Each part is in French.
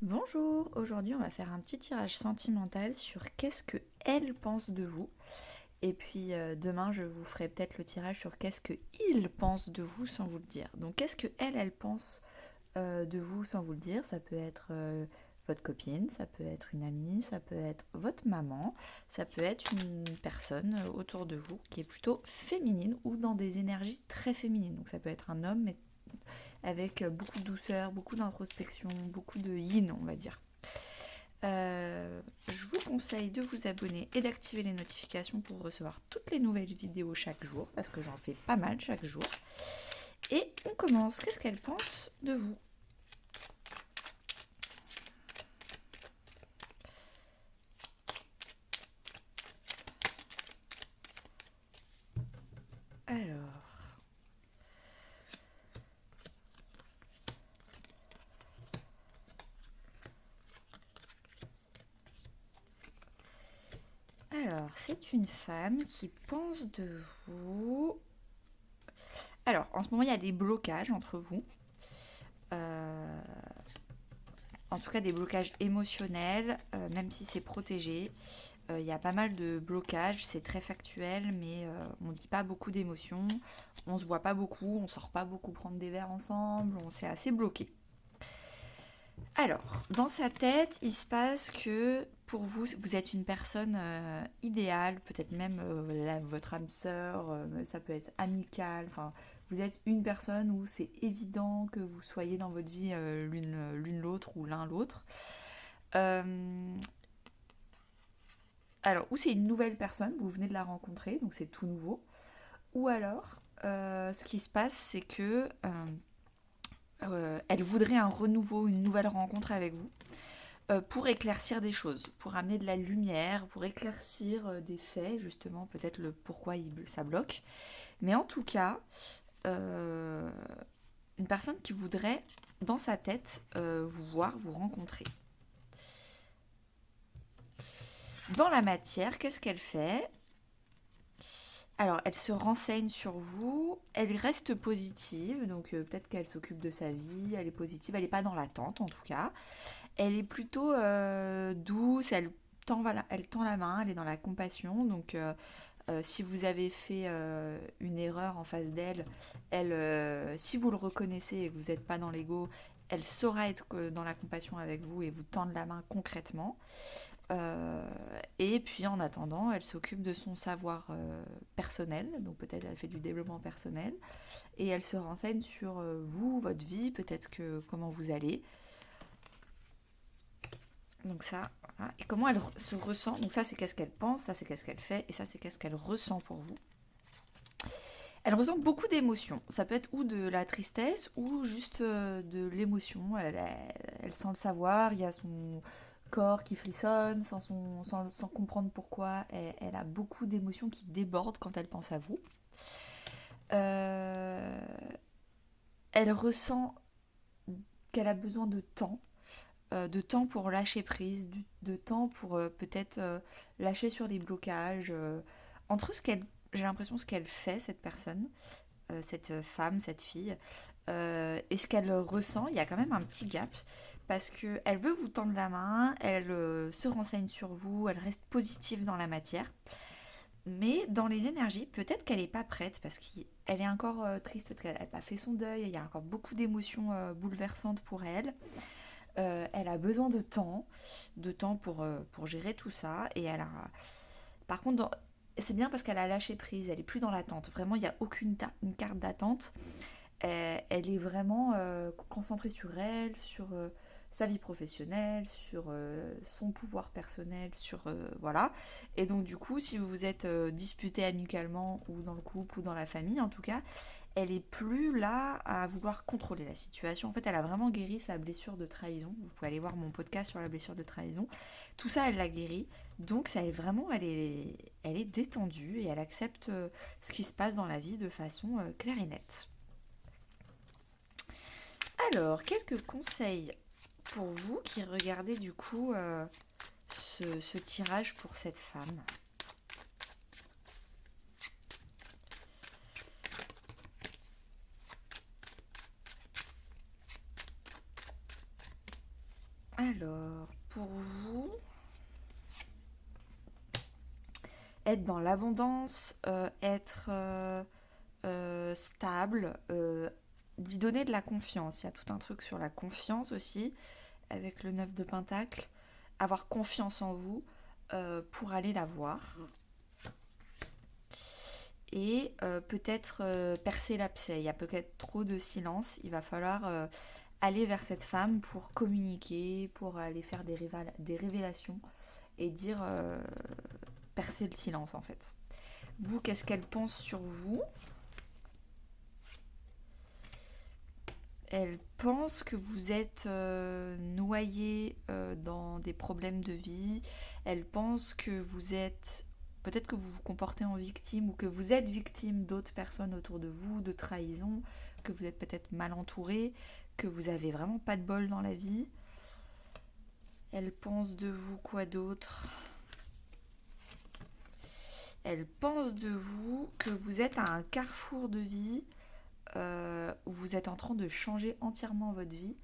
Bonjour, aujourd'hui on va faire un petit tirage sentimental sur qu'est-ce que elle pense de vous. Et puis demain je vous ferai peut-être le tirage sur qu'est-ce que il pense de vous sans vous le dire. Donc qu'est-ce que elle pense de vous sans vous le dire. Ça peut être votre copine, ça peut être une amie, ça peut être votre maman, ça peut être une personne autour de vous qui est plutôt féminine ou dans des énergies très féminines. Donc ça peut être un homme mais avec beaucoup de douceur, beaucoup d'introspection, beaucoup de yin on va dire. Je vous conseille de vous abonner et d'activer les notifications pour recevoir toutes les nouvelles vidéos chaque jour, parce que j'en fais pas mal chaque jour. Et on commence. Qu'est-ce qu'elle pense de vous? Alors, c'est une femme qui pense de vous. Alors, en ce moment, il y a des blocages entre vous. Euh, En tout cas, des blocages émotionnels, même si c'est protégé. Il y a pas mal de blocages, c'est très factuel, mais on ne dit pas beaucoup d'émotions, on se voit pas beaucoup, on sort pas beaucoup prendre des verres ensemble, on s'est assez bloqué. Alors, dans sa tête, il se passe que pour vous, vous êtes une personne idéale, peut-être même votre âme sœur, ça peut être amical, enfin, vous êtes une personne où c'est évident que vous soyez dans votre vie l'une l'autre ou l'un l'autre. Euh, alors, ou c'est une nouvelle personne, vous venez de la rencontrer, donc c'est tout nouveau. Ou alors, ce qui se passe, c'est que elle voudrait un renouveau, une nouvelle rencontre avec vous, pour éclaircir des choses, pour amener de la lumière, pour éclaircir des faits, justement, peut-être le pourquoi ça bloque. Mais en tout cas, euh, une personne qui voudrait, dans sa tête, vous voir, vous rencontrer. Dans la matière, qu'est-ce qu'elle fait? Alors, elle se renseigne sur vous, elle reste positive, donc peut-être qu'elle s'occupe de sa vie, elle est positive, elle n'est pas dans l'attente en tout cas. Elle est plutôt douce, elle tend la main, elle est dans la compassion, donc si vous avez fait une erreur en face d'elle, si vous le reconnaissez et que vous n'êtes pas dans l'ego, elle saura être dans la compassion avec vous et vous tendre la main concrètement. Euh, et puis en attendant, elle s'occupe de son savoir personnel, donc peut-être elle fait du développement personnel, et elle se renseigne sur vous, votre vie, peut-être que comment vous allez. Donc ça, voilà. Et comment elle se ressent. Donc ça c'est qu'est-ce qu'elle pense, ça c'est qu'est-ce qu'elle fait, et ça c'est qu'est-ce qu'elle ressent pour vous. Elle ressent beaucoup d'émotions. Ça peut être ou de la tristesse ou juste de l'émotion. Elle sent le savoir, il y a son corps qui frissonne sans comprendre pourquoi. Elle a beaucoup d'émotions qui débordent quand elle pense à vous. Euh, Elle ressent qu'elle a besoin de temps pour lâcher prise, de temps pour peut-être lâcher sur les blocages. Entre ce qu'elle, j'ai l'impression ce qu'elle fait, cette personne, cette femme, cette fille, et ce qu'elle ressent, il y a quand même un petit gap. Parce qu'elle veut vous tendre la main, elle se renseigne sur vous, elle reste positive dans la matière. Mais dans les énergies, peut-être qu'elle n'est pas prête parce qu'elle est encore triste, parce qu'elle n'a pas fait son deuil, il y a encore beaucoup d'émotions bouleversantes pour elle. Elle a besoin de temps pour gérer tout ça. Et elle a. Par contre, c'est bien parce qu'elle a lâché prise, elle est plus dans l'attente. Vraiment, il n'y a aucune une carte d'attente. Elle est vraiment concentrée sur elle, sur sa vie professionnelle, sur son pouvoir personnel, sur voilà. Et donc du coup, si vous vous êtes disputé amicalement ou dans le couple ou dans la famille, en tout cas, elle est plus là à vouloir contrôler la situation. En fait, elle a vraiment guéri sa blessure de trahison. Vous pouvez aller voir mon podcast sur la blessure de trahison. Tout ça, elle l'a guéri. Donc, ça est vraiment, elle est détendue et elle accepte ce qui se passe dans la vie de façon claire et nette. Alors, quelques conseils pour vous qui regardez du coup ce tirage pour cette femme. Alors, pour vous, être dans l'abondance, être stable, lui donner de la confiance. Il y a tout un truc sur la confiance aussi, avec le 9 de Pentacle. Avoir confiance en vous pour aller la voir. Et peut-être percer l'abcès. Il y a peut-être trop de silence. Il va falloir aller vers cette femme pour communiquer, pour aller faire des révélations et dire percer le silence en fait. Vous, qu'est-ce qu'elle pense sur vous? Elle pense que vous êtes noyé dans des problèmes de vie. Elle pense que vous êtes... Peut-être que vous vous comportez en victime ou que vous êtes victime d'autres personnes autour de vous, de trahison, que vous êtes peut-être mal entouré, que vous avez vraiment pas de bol dans la vie. Elle pense de vous quoi d'autre? Elle pense de vous que vous êtes à un carrefour de vie où vous êtes en train de changer entièrement votre vie,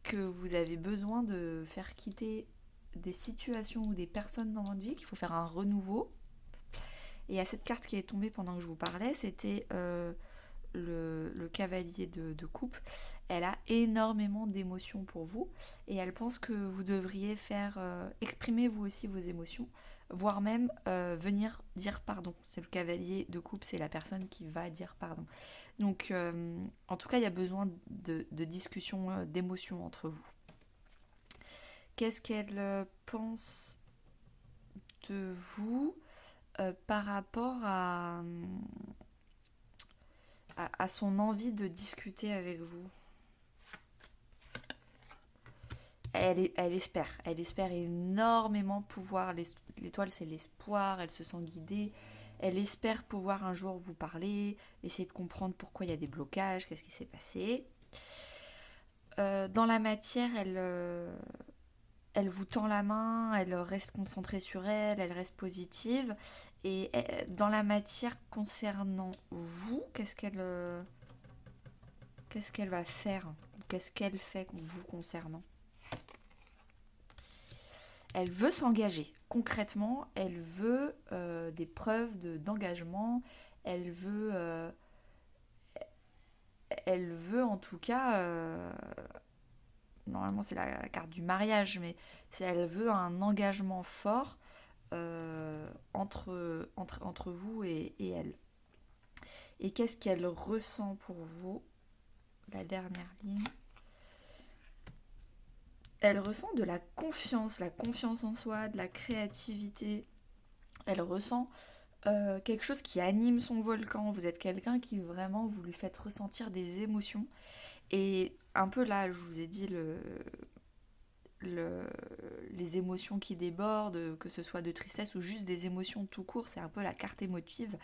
que vous avez besoin de faire quitter des situations ou des personnes dans votre vie, qu'il faut faire un renouveau. Et à cette carte qui est tombée pendant que je vous parlais, c'était le cavalier de coupe. Elle a énormément d'émotions pour vous et elle pense que vous devriez faire exprimer vous aussi vos émotions, voire même venir dire pardon. C'est le cavalier de coupe, c'est la personne qui va dire pardon. Donc en tout cas, il y a besoin de discussions, d'émotions entre vous. Qu'est-ce qu'elle pense de vous par rapport à son envie de discuter avec vous? Elle espère énormément pouvoir, l'étoile c'est l'espoir, elle se sent guidée, elle espère pouvoir un jour vous parler, essayer de comprendre pourquoi il y a des blocages, qu'est-ce qui s'est passé. Dans la matière, elle vous tend la main, elle reste concentrée sur elle, elle reste positive. Et dans la matière concernant vous, qu'est-ce qu'elle va faire? Qu'est-ce qu'elle fait vous concernant? Elle veut s'engager. Concrètement, elle veut des preuves d'engagement. Elle veut, elle veut en tout cas, normalement c'est la carte du mariage, mais elle veut un engagement fort entre vous et elle. Et qu'est-ce qu'elle ressent pour vous? La dernière ligne. Elle ressent de la confiance en soi, de la créativité. Elle ressent quelque chose qui anime son volcan. Vous êtes quelqu'un qui vraiment, vous lui faites ressentir des émotions. Et un peu là, je vous ai dit les émotions qui débordent, que ce soit de tristesse ou juste des émotions tout court, c'est un peu la carte émotive.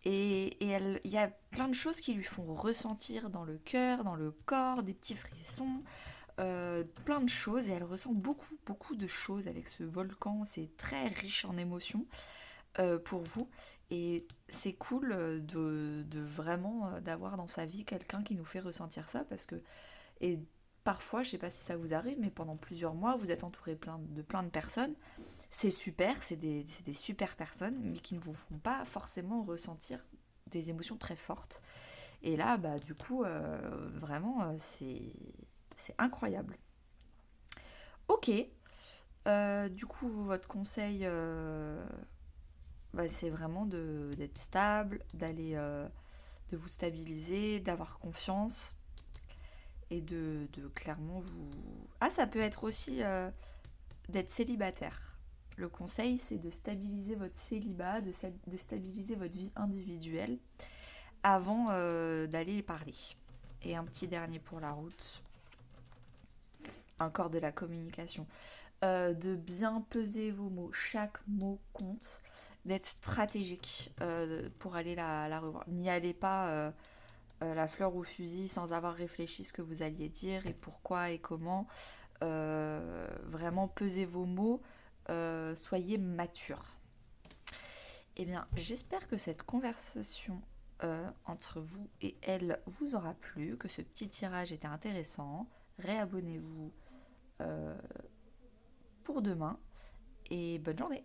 Et il y a plein de choses qui lui font ressentir dans le cœur, dans le corps, des petits frissons, plein de choses. Et elle ressent beaucoup, beaucoup de choses avec ce volcan. C'est très riche en émotions pour vous. Et c'est cool de vraiment d'avoir dans sa vie quelqu'un qui nous fait ressentir ça parce que et parfois, je sais pas si ça vous arrive, mais pendant plusieurs mois, vous êtes entouré de plein de personnes. C'est super, c'est des super personnes, mais qui ne vous font pas forcément ressentir des émotions très fortes. Et là, bah, du coup, vraiment, c'est incroyable. Ok, du coup, votre conseil, bah, c'est vraiment d'être stable, de vous stabiliser, d'avoir confiance et de clairement vous... Ah, ça peut être aussi d'être célibataire. Le conseil, c'est de stabiliser votre célibat, de stabiliser votre vie individuelle avant d'aller parler. Et un petit dernier pour la route, encore de la communication. De bien peser vos mots, chaque mot compte, d'être stratégique pour aller la revoir. N'y allez pas la fleur au fusil sans avoir réfléchi ce que vous alliez dire et pourquoi et comment. Vraiment pesez vos mots, soyez mature. Eh bien, j'espère que cette conversation entre vous et elle vous aura plu, que ce petit tirage était intéressant. Réabonnez-vous pour demain et bonne journée.